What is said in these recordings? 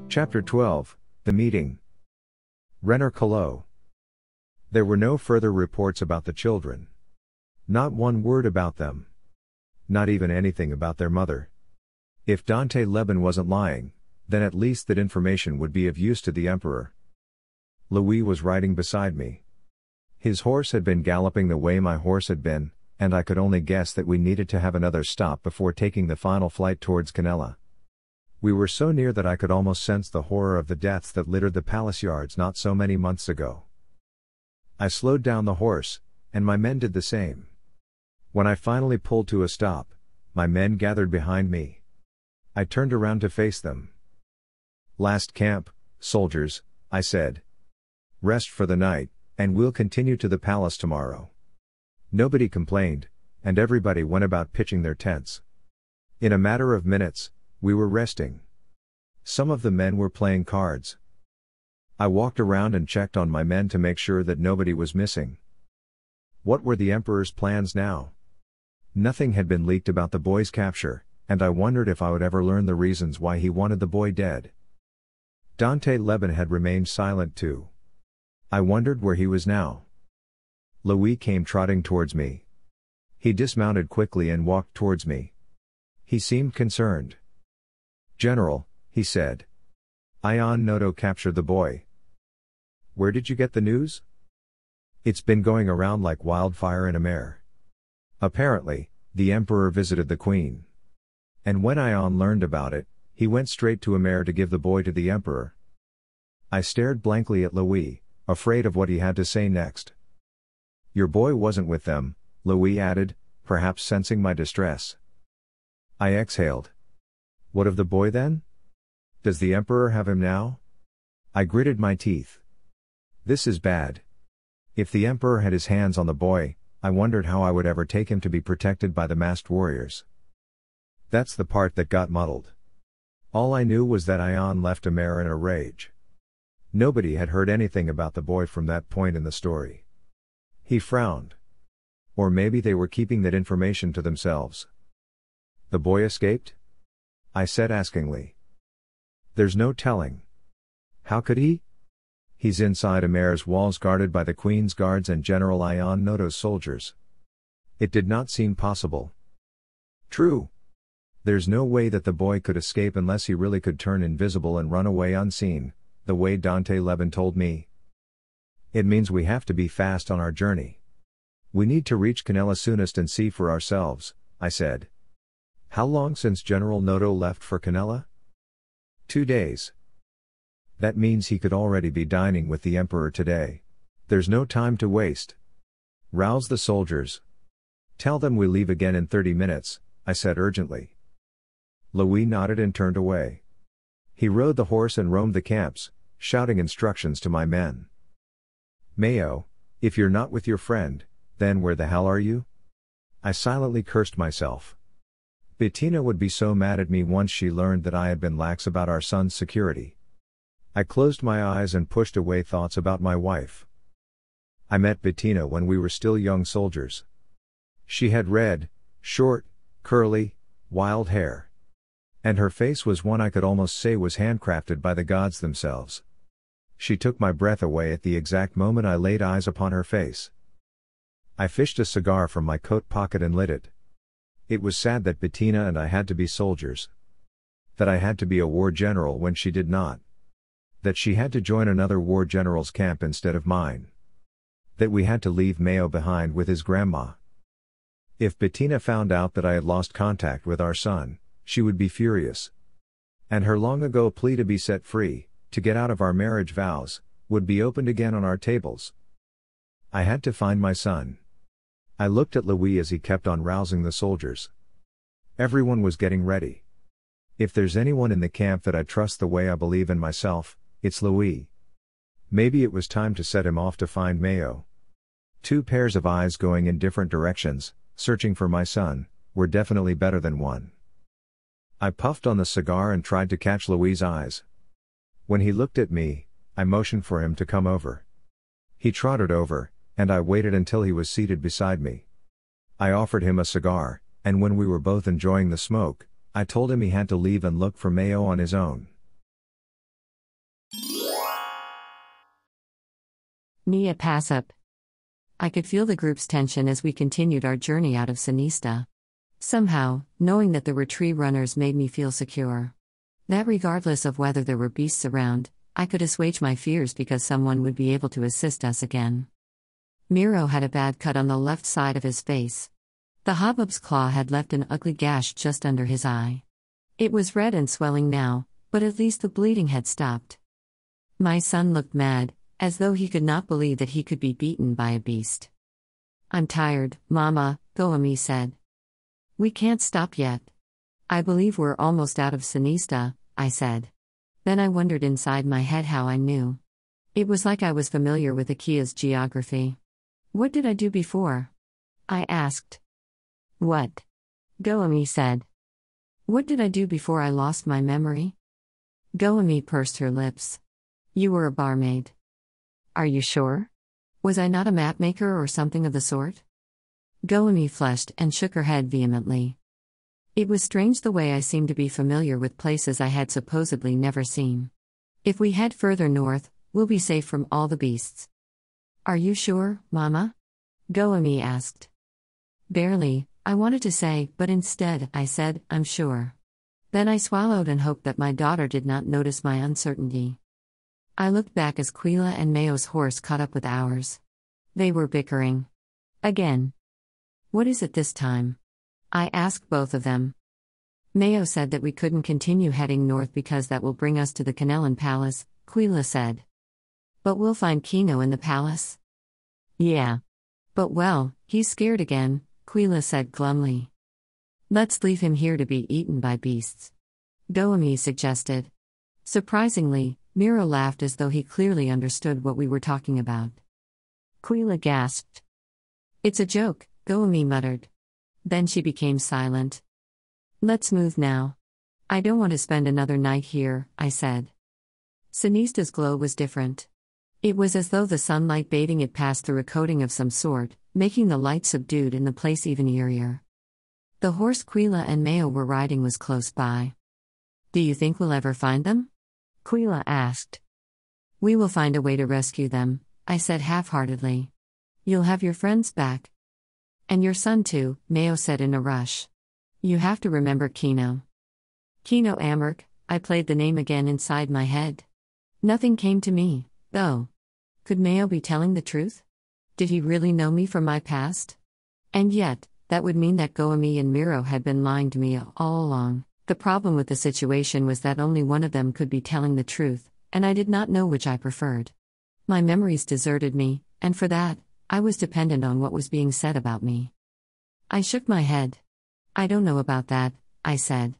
Chapter 12, The Meeting. Renner Kalo. There were no further reports about the children. Not one word about them. Not even anything about their mother. If Dante Leben wasn't lying, then at least that information would be of use to the Emperor. Louis was riding beside me. His horse had been galloping the way my horse had been, and I could only guess that we needed to have another stop before taking the final flight towards Canella. We were so near that I could almost sense the horror of the deaths that littered the palace yards not so many months ago. I slowed down the horse, and my men did the same. When I finally pulled to a stop, my men gathered behind me. I turned around to face them. "Last camp, soldiers," I said. "Rest for the night, and we'll continue to the palace tomorrow." Nobody complained, and everybody went about pitching their tents. In a matter of minutes, we were resting. Some of the men were playing cards. I walked around and checked on my men to make sure that nobody was missing. What were the Emperor's plans now? Nothing had been leaked about the boy's capture, and I wondered if I would ever learn the reasons why he wanted the boy dead. Dante Leben had remained silent too. I wondered where he was now. Louis came trotting towards me. He dismounted quickly and walked towards me. He seemed concerned. "General," he said. "Akean Noto captured the boy." "Where did you get the news?" "It's been going around like wildfire in Amer. Apparently, the Emperor visited the Queen. And when Akean learned about it, he went straight to Amer to give the boy to the Emperor." I stared blankly at Louis, afraid of what he had to say next. "Your boy wasn't with them," Louis added, perhaps sensing my distress. I exhaled. "What of the boy then? Does the Emperor have him now?" I gritted my teeth. This is bad. If the Emperor had his hands on the boy, I wondered how I would ever take him to be protected by the masked warriors. That's the part that got muddled. All I knew was that Akean left Amer in a rage. Nobody had heard anything about the boy from that point in the story. He frowned. Or maybe they were keeping that information to themselves. "The boy escaped?" I said askingly. "There's no telling. How could he? He's inside Amer's walls guarded by the Queen's guards and General Akean Noto's soldiers. It did not seem possible." "True. There's no way that the boy could escape unless he really could turn invisible and run away unseen, the way Dante Leben told me. It means we have to be fast on our journey. We need to reach Canella soonest and see for ourselves," I said. "How long since General Noto left for Canella?" 2 days. That means he could already be dining with the Emperor today. There's no time to waste. "Rouse the soldiers. Tell them we leave again in 30 minutes, I said urgently. Louis nodded and turned away. He rode the horse and roamed the camps, shouting instructions to my men. "Mayo, if you're not with your friend, then where the hell are you?" I silently cursed myself. Bettina would be so mad at me once she learned that I had been lax about our son's security. I closed my eyes and pushed away thoughts about my wife. I met Bettina when we were still young soldiers. She had red, short, curly, wild hair. And her face was one I could almost say was handcrafted by the gods themselves. She took my breath away at the exact moment I laid eyes upon her face. I fished a cigar from my coat pocket and lit it. It was sad that Bettina and I had to be soldiers. That I had to be a war general when she did not. That she had to join another war general's camp instead of mine. That we had to leave Mayo behind with his grandma. If Bettina found out that I had lost contact with our son, she would be furious. And her long-ago plea to be set free, to get out of our marriage vows, would be opened again on our tables. I had to find my son. I looked at Louis as he kept on rousing the soldiers. Everyone was getting ready. If there's anyone in the camp that I trust the way I believe in myself, it's Louis. Maybe it was time to set him off to find Mayo. 2 pairs of eyes going in different directions, searching for my son, were definitely better than one. I puffed on the cigar and tried to catch Louis' eyes. When he looked at me, I motioned for him to come over. He trotted over, and I waited until he was seated beside me. I offered him a cigar, and when we were both enjoying the smoke, I told him he had to leave and look for Mayo on his own. Nia Passup. I could feel the group's tension as we continued our journey out of Sinista. Somehow, knowing that there were tree runners made me feel secure. That regardless of whether there were beasts around, I could assuage my fears because someone would be able to assist us again. Miro had a bad cut on the left side of his face. The hubbub's claw had left an ugly gash just under his eye. It was red and swelling now, but at least the bleeding had stopped. My son looked mad, as though he could not believe that he could be beaten by a beast. "I'm tired, Mama," Goemi said. "We can't stop yet." "I believe we're almost out of Sinista," I said. Then I wondered inside my head how I knew. It was like I was familiar with Akia's geography. "What did I do before?" I asked. "What?" Goemi said. "What did I do before I lost my memory?" Goemi pursed her lips. "You were a barmaid." "Are you sure? Was I not a mapmaker or something of the sort?" Goemi flushed and shook her head vehemently. It was strange the way I seemed to be familiar with places I had supposedly never seen. "If we head further north, we'll be safe from all the beasts." "Are you sure, Mama?" Goemi asked. Barely, I wanted to say, but instead, I said, "I'm sure." Then I swallowed and hoped that my daughter did not notice my uncertainty. I looked back as Quila and Mayo's horse caught up with ours. They were bickering. Again. "What is it this time?" I asked both of them. Mayo said that we couldn't continue heading north because that will bring us to the Canellan Palace, Quila said. "But we'll find Kino in the palace." "Yeah. But well, he's scared again," Quila said glumly. "Let's leave him here to be eaten by beasts," Goemi suggested. Surprisingly, Miro laughed as though he clearly understood what we were talking about. Quila gasped. "It's a joke," Goemi muttered. Then she became silent. "Let's move now. I don't want to spend another night here," I said. Sinista's glow was different. It was as though the sunlight bathing it passed through a coating of some sort, making the light subdued and the place even eerier. The horse Quila and Mayo were riding was close by. "Do you think we'll ever find them?" Quila asked. "We will find a way to rescue them," I said half-heartedly. "You'll have your friends back." "And your son too," Mayo said in a rush. "You have to remember Kino." Kino Amerk, I played the name again inside my head. Nothing came to me, though. Could Mayo be telling the truth? Did he really know me from my past? And yet, that would mean that Goemi and Miro had been lying to me all along. The problem with the situation was that only one of them could be telling the truth, and I did not know which I preferred. My memories deserted me, and for that, I was dependent on what was being said about me. I shook my head. "I don't know about that," I said.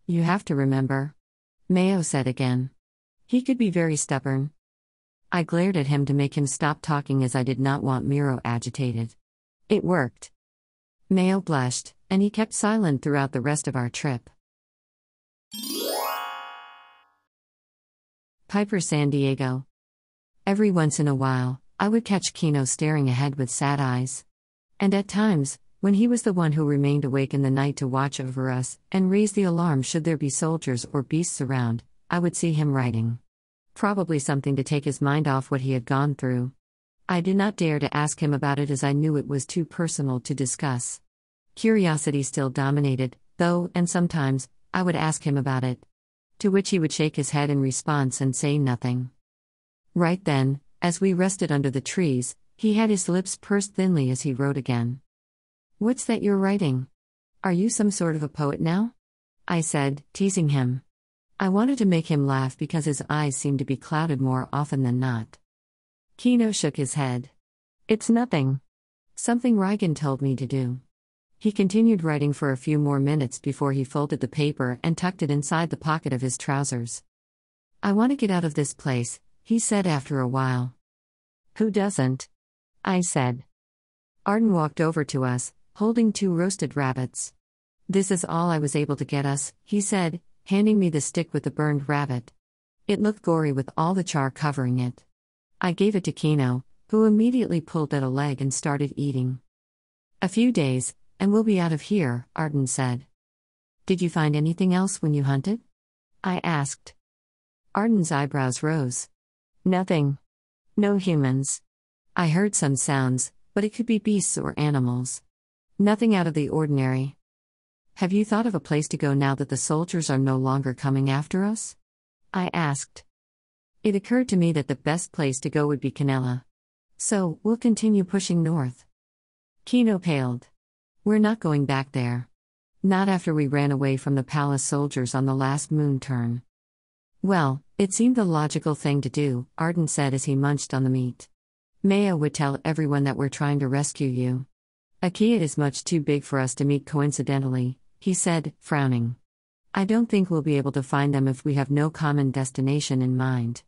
"You have to remember," Mayo said again. He could be very stubborn. I glared at him to make him stop talking as I did not want Miro agitated. It worked. Mayo blushed, and he kept silent throughout the rest of our trip. Pyper, San Diego. Every once in a while, I would catch Kino staring ahead with sad eyes. And at times, when he was the one who remained awake in the night to watch over us and raise the alarm should there be soldiers or beasts around, I would see him writing. Probably something to take his mind off what he had gone through. I did not dare to ask him about it as I knew it was too personal to discuss. Curiosity still dominated, though, and sometimes, I would ask him about it. To which he would shake his head in response and say nothing. Right then, as we rested under the trees, he had his lips pursed thinly as he wrote again. "What's that you're writing? Are you some sort of a poet now?" I said, teasing him. I wanted to make him laugh because his eyes seemed to be clouded more often than not. Kino shook his head. "It's nothing. Something Reigen told me to do." He continued writing for a few more minutes before he folded the paper and tucked it inside the pocket of his trousers. "I want to get out of this place," he said after a while. "Who doesn't?" I said. Arden walked over to us, holding 2 roasted rabbits. "This is all I was able to get us," he said, handing me the stick with the burned rabbit. It looked gory with all the char covering it. I gave it to Kino, who immediately pulled at a leg and started eating. "A few days, and we'll be out of here," Arden said. "Did you find anything else when you hunted?" I asked. Arden's eyebrows rose. "Nothing. No humans. I heard some sounds, but it could be beasts or animals. Nothing out of the ordinary. Have you thought of a place to go now that the soldiers are no longer coming after us? I asked. It occurred to me that the best place to go would be Canela. So, we'll continue pushing north. Kino paled. We're not going back there. Not after we ran away from the palace soldiers on the last moon turn. Well, it seemed the logical thing to do, Arden said as he munched on the meat. Mayo would tell everyone that we're trying to rescue you. Akean is much too big for us to meet coincidentally, he said, frowning. I don't think we'll be able to find them if we have no common destination in mind.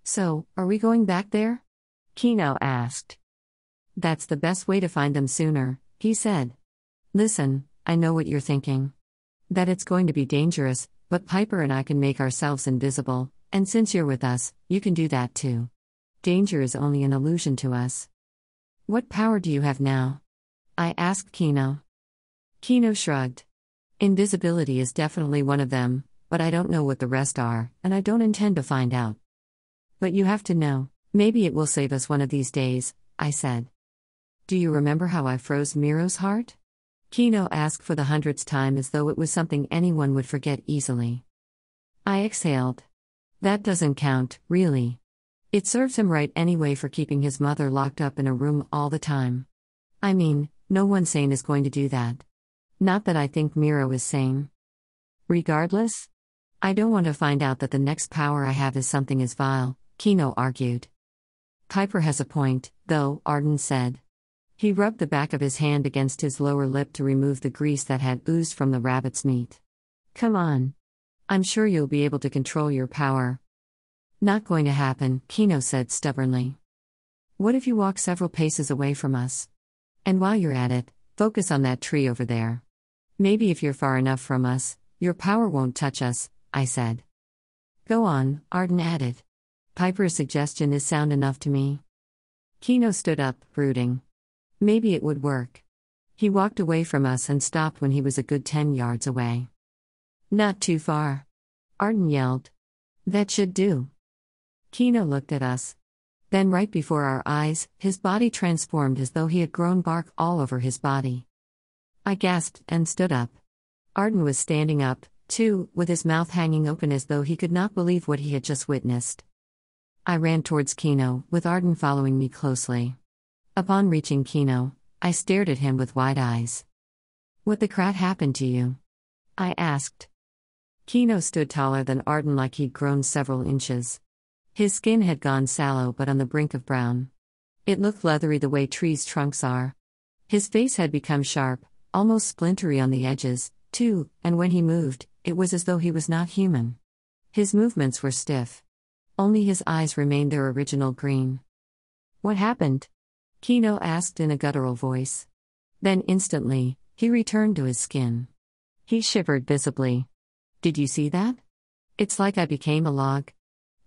So, are we going back there? Kino asked. That's the best way to find them sooner, he said. Listen, I know what you're thinking. That it's going to be dangerous, but Pyper and I can make ourselves invisible, and since you're with us, you can do that too. Danger is only an illusion to us. What power do you have now? I asked Kino. Kino shrugged. Invisibility is definitely one of them, but I don't know what the rest are, and I don't intend to find out. But you have to know, maybe it will save us one of these days, I said. Do you remember how I froze Miro's heart? Kino asked for the 100th time as though it was something anyone would forget easily. I exhaled. That doesn't count, really. It serves him right anyway for keeping his mother locked up in a room all the time. I mean, no one sane is going to do that. Not that I think Miro is sane. Regardless, I don't want to find out that the next power I have is something as vile, Kino argued. Pyper has a point, though, Arden said. He rubbed the back of his hand against his lower lip to remove the grease that had oozed from the rabbit's meat. Come on. I'm sure you'll be able to control your power. Not going to happen, Kino said stubbornly. What if you walk several paces away from us? And while you're at it, focus on that tree over there. Maybe if you're far enough from us, your power won't touch us, I said. Go on, Arden added. Pyper's suggestion is sound enough to me. Kino stood up, brooding. Maybe it would work. He walked away from us and stopped when he was a good 10 yards away. Not too far. Arden yelled. That should do. Kino looked at us. Then right before our eyes, his body transformed as though he had grown bark all over his body. I gasped and stood up. Arden was standing up, too, with his mouth hanging open as though he could not believe what he had just witnessed. I ran towards Kino, with Arden following me closely. Upon reaching Kino, I stared at him with wide eyes. What the crap happened to you? I asked. Kino stood taller than Arden like he'd grown several inches. His skin had gone sallow but on the brink of brown. It looked leathery the way trees' trunks are. His face had become sharp, almost splintery on the edges, too, and when he moved, it was as though he was not human. His movements were stiff. Only his eyes remained their original green. What happened? Kino asked in a guttural voice. Then instantly, he returned to his skin. He shivered visibly. Did you see that? It's like I became a log.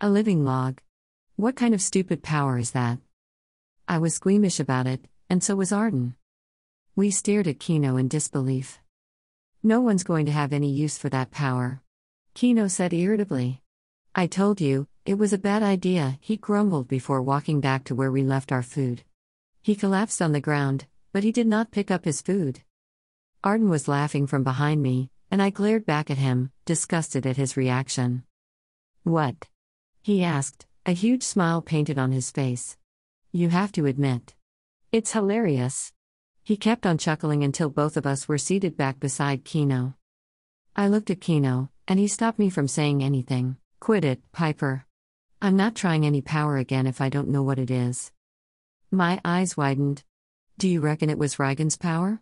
A living log. What kind of stupid power is that? I was squeamish about it, and so was Arden. We stared at Kino in disbelief. No one's going to have any use for that power. Kino said irritably. I told you, it was a bad idea, he grumbled before walking back to where we left our food. He collapsed on the ground, but he did not pick up his food. Arden was laughing from behind me, and I glared back at him, disgusted at his reaction. What? He asked, a huge smile painted on his face. You have to admit. It's hilarious. He kept on chuckling until both of us were seated back beside Kino. I looked at Kino, and he stopped me from saying anything. Quit it, Pyper. I'm not trying any power again if I don't know what it is. My eyes widened. Do you reckon it was Reigen's power?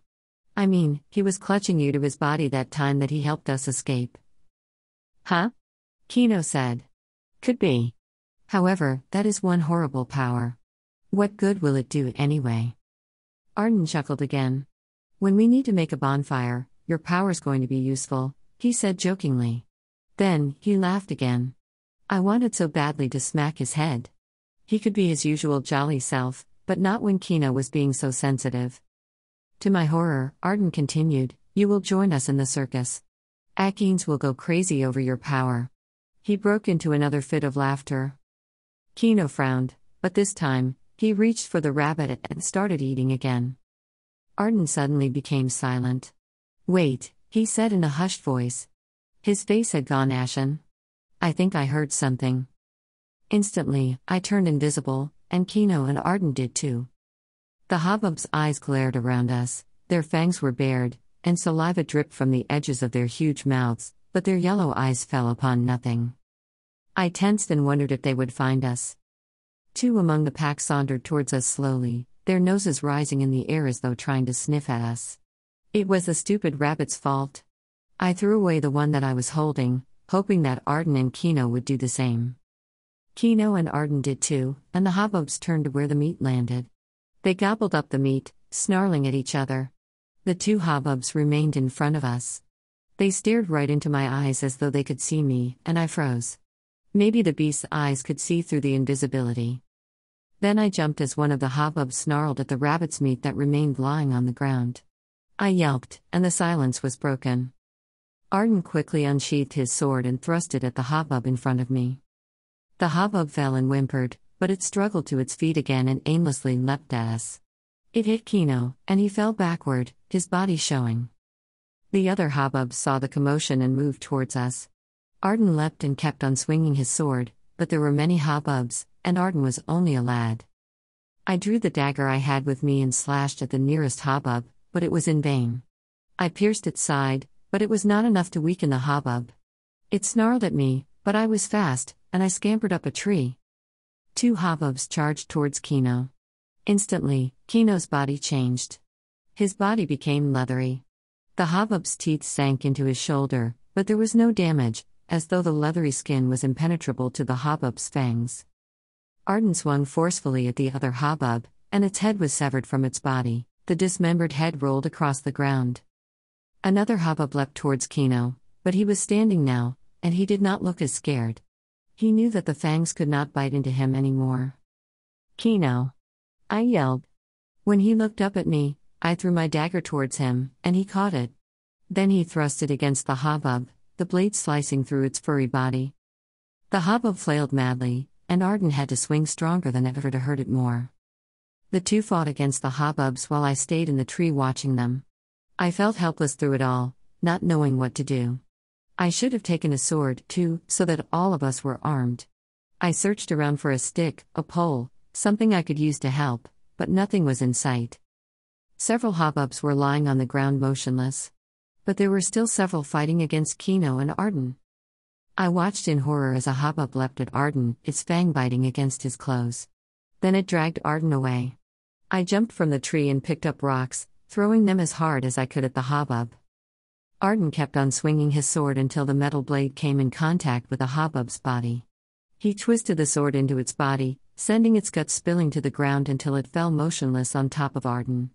I mean, he was clutching you to his body that time that he helped us escape. Huh? Kino said. Could be. However, that is one horrible power. What good will it do anyway? Arden chuckled again. When we need to make a bonfire, your power's going to be useful, he said jokingly. Then, he laughed again. I wanted so badly to smack his head. He could be his usual jolly self, but not when Kino was being so sensitive. To my horror, Arden continued, you will join us in the circus. Akeans will go crazy over your power. He broke into another fit of laughter. Kino frowned, but this time, He reached for the rabbit and started eating again. Arden suddenly became silent. "Wait," he said in a hushed voice. His face had gone ashen. "I think I heard something." Instantly, I turned invisible, and Kino and Arden did too. The hubbub's eyes glared around us, their fangs were bared, and saliva dripped from the edges of their huge mouths, but their yellow eyes fell upon nothing. I tensed and wondered if they would find us. Two among the pack sauntered towards us slowly, their noses rising in the air as though trying to sniff at us. It was the stupid rabbit's fault. I threw away the one that I was holding, hoping that Arden and Kino would do the same. Kino and Arden did too, and the hubbubs turned to where the meat landed. They gobbled up the meat, snarling at each other. The two hubbubs remained in front of us. They stared right into my eyes as though they could see me, and I froze. Maybe the beast's eyes could see through the invisibility. Then I jumped as one of the hubbubs snarled at the rabbit's meat that remained lying on the ground. I yelped, and the silence was broken. Arden quickly unsheathed his sword and thrust it at the hubbub in front of me. The hubbub fell and whimpered, but it struggled to its feet again and aimlessly leapt at us. It hit Kino, and he fell backward, his body showing. The other hubbub saw the commotion and moved towards us. Arden leapt and kept on swinging his sword, but there were many hubbubs, and Arden was only a lad. I drew the dagger I had with me and slashed at the nearest hubbub, but it was in vain. I pierced its side, but it was not enough to weaken the hubbub. It snarled at me, but I was fast, and I scampered up a tree. Two hubbubs charged towards Kino. Instantly, Kino's body changed. His body became leathery. The hubbub's teeth sank into his shoulder, but there was no damage, as though the leathery skin was impenetrable to the hubbub's fangs. Arden swung forcefully at the other hubbub, and its head was severed from its body. The dismembered head rolled across the ground. Another hubbub leapt towards Kino, but he was standing now, and he did not look as scared. He knew that the fangs could not bite into him anymore. "Kino!" I yelled. When he looked up at me, I threw my dagger towards him, and he caught it. Then he thrust it against the hubbub, the blade slicing through its furry body. The hubbub flailed madly, and Arden had to swing stronger than ever to hurt it more. The two fought against the hubbubs while I stayed in the tree watching them. I felt helpless through it all, not knowing what to do. I should have taken a sword, too, so that all of us were armed. I searched around for a stick, a pole, something I could use to help, but nothing was in sight. Several hubbubs were lying on the ground motionless. But there were still several fighting against Kino and Arden. I watched in horror as a hubbub leapt at Arden, its fang biting against his clothes. Then it dragged Arden away. I jumped from the tree and picked up rocks, throwing them as hard as I could at the hubbub. Arden kept on swinging his sword until the metal blade came in contact with the hubbub's body. He twisted the sword into its body, sending its guts spilling to the ground until it fell motionless on top of Arden.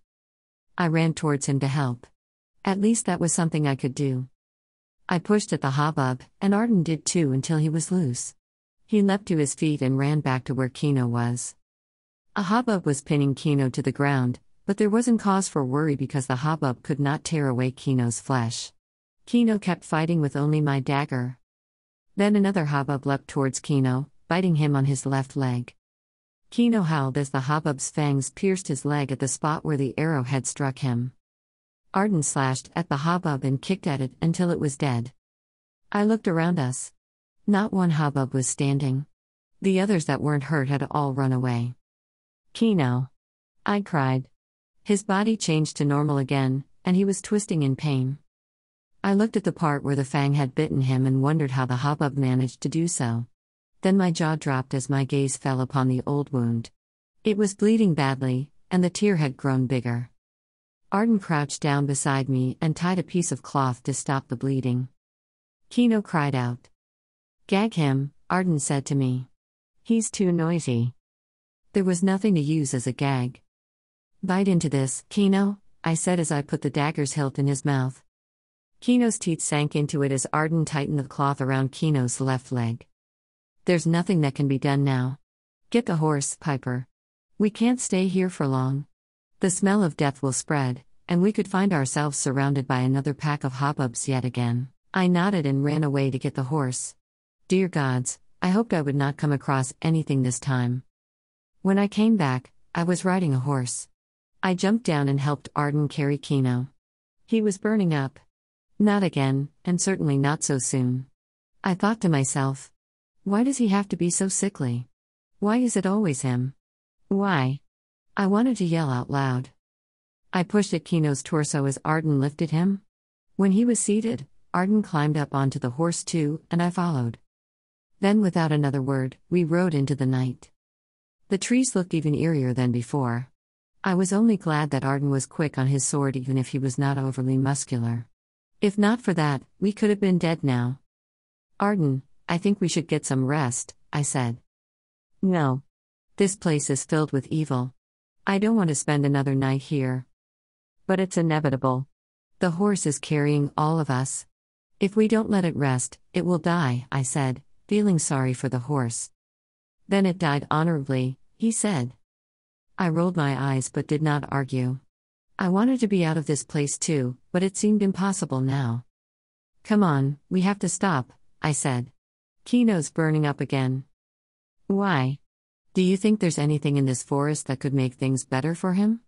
I ran towards him to help. At least that was something I could do. I pushed at the hubbub, and Arden did too until he was loose. He leapt to his feet and ran back to where Kino was. A hubbub was pinning Kino to the ground, but there wasn't cause for worry because the hubbub could not tear away Kino's flesh. Kino kept fighting with only my dagger. Then another hubbub leapt towards Kino, biting him on his left leg. Kino howled as the hubbub's fangs pierced his leg at the spot where the arrow had struck him. Arden slashed at the hubbub and kicked at it until it was dead. I looked around us. Not one hubbub was standing. The others that weren't hurt had all run away. "Kino!" I cried. His body changed to normal again, and he was twisting in pain. I looked at the part where the fang had bitten him and wondered how the hubbub managed to do so. Then my jaw dropped as my gaze fell upon the old wound. It was bleeding badly, and the tear had grown bigger. Arden crouched down beside me and tied a piece of cloth to stop the bleeding. Kino cried out. "Gag him," Arden said to me. "He's too noisy." There was nothing to use as a gag. "Bite into this, Kino," I said as I put the dagger's hilt in his mouth. Kino's teeth sank into it as Arden tightened the cloth around Kino's left leg. "There's nothing that can be done now. Get the horse, Pyper. We can't stay here for long. The smell of death will spread, and we could find ourselves surrounded by another pack of hubbubs yet again." I nodded and ran away to get the horse. Dear gods, I hoped I would not come across anything this time. When I came back, I was riding a horse. I jumped down and helped Arden carry Kino. He was burning up. Not again, and certainly not so soon. I thought to myself, why does he have to be so sickly? Why is it always him? Why? I wanted to yell out loud. I pushed at Kino's torso as Arden lifted him. When he was seated, Arden climbed up onto the horse too, and I followed. Then, without another word, we rode into the night. The trees looked even eerier than before. I was only glad that Arden was quick on his sword, even if he was not overly muscular. If not for that, we could have been dead now. Arden, I think we should get some rest, I said. No. This place is filled with evil. I don't want to spend another night here. But it's inevitable. The horse is carrying all of us. If we don't let it rest, it will die, I said, feeling sorry for the horse. Then it died honorably, he said. I rolled my eyes but did not argue. I wanted to be out of this place too, but it seemed impossible now. Come on, we have to stop, I said. Kino's burning up again. Why? Do you think there's anything in this forest that could make things better for him?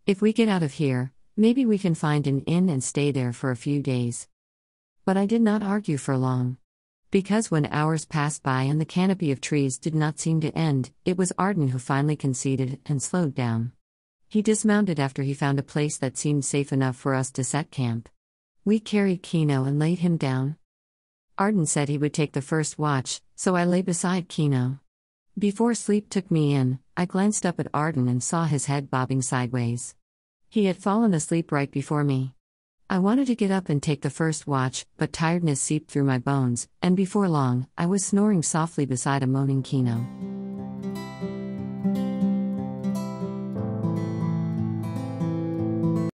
If we get out of here, maybe we can find an inn and stay there for a few days. But I did not argue for long. Because when hours passed by and the canopy of trees did not seem to end, it was Arden who finally conceded and slowed down. He dismounted after he found a place that seemed safe enough for us to set camp. We carried Kino and laid him down. Arden said he would take the first watch, so I lay beside Kino. Before sleep took me in, I glanced up at Arden and saw his head bobbing sideways. He had fallen asleep right before me. I wanted to get up and take the first watch, but tiredness seeped through my bones, and before long, I was snoring softly beside a moaning Kino.